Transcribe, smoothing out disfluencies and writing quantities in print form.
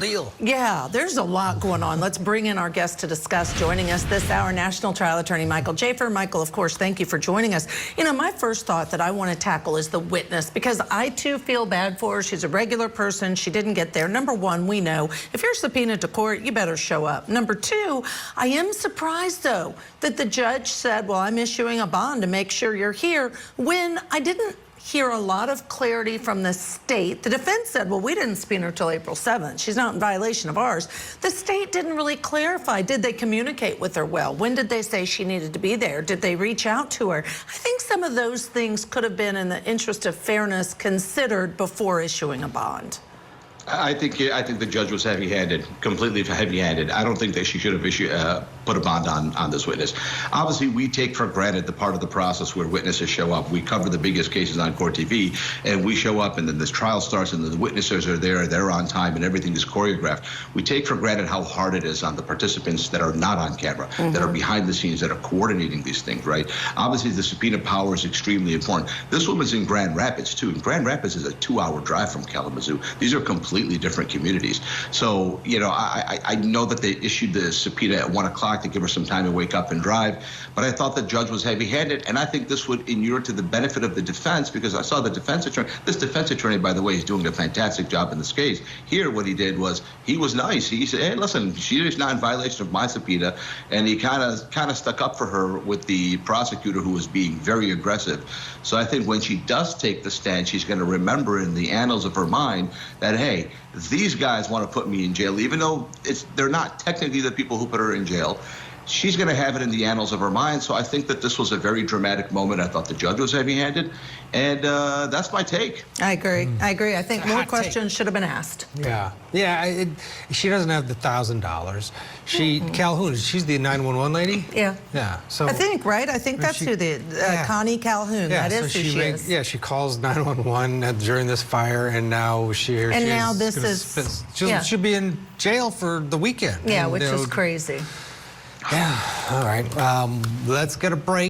deal. Yeah, there's a lot going on. Let's bring in our guest to discuss. Joining us this hour, National Trial Attorney Michael Jaafar. Michael, of course, thank you for joining us. You know, my first thought that I want to tackle is the witness, because I, too, feel bad for her. She's a regular person. She didn't get there. Number one, we know if you're subpoenaed to court, you better show up. Number two, I am surprised, though, that the judge said, well, I'm issuing a bond to make sure you're here, when I didn't hear a lot of clarity from the state. The defense said, well, we didn't subpoena her till April 7th. She's not in violation of ours. The state didn't really clarify. Did they communicate with her well? When did they say she needed to be there? Did they reach out to her? I think some of those things could have been, in the interest of fairness, considered before issuing a bond. I think the judge was heavy-handed, completely heavy-handed. I don't think that she should have put a bond on this witness. Obviously, we take for granted the part of the process where witnesses show up. We cover the biggest cases on court TV, and we show up, and then this trial starts, and the witnesses are there, they're on time, and everything is choreographed. We take for granted how hard it is on the participants that are not on camera, that are behind the scenes, that are coordinating these things, right? Obviously, the subpoena power is extremely important. This woman's in Grand Rapids, too. And Grand Rapids is a 2-hour drive from Kalamazoo. These are completely different communities. So, you know, I know that they issued the subpoena at 1 o'clock to give her some time to wake up and drive, but I thought the judge was heavy-handed, and I think this would inure to the benefit of the defense, because I saw the defense attorney. This defense attorney, by the way, is doing a fantastic job in this case. Here, what he did was, he was nice. He said, hey, listen, she is not in violation of my subpoena, and he kind of stuck up for her with the prosecutor, who was being very aggressive. So I think when she does take the stand, she's going to remember in the annals of her mind that, hey, these guys want to put me in jail, even though they're not technically the people who put her in jail. She's going to have it in the annals of her mind. So I think that this was a very dramatic moment. I thought the judge was heavy-handed, and that's my take. I agree. I agree. I think more questions should have been asked. Yeah. Yeah, she doesn't have the $1,000. Calhoun, she's the 911 lady? Yeah. Yeah. So I think, right? I think that's who Connie Calhoun. Yeah, that is so who she is. Yeah, she calls 911 during this fire, and now she'll be in jail for the weekend. Yeah, which is crazy. Yeah. All right. Let's get a break.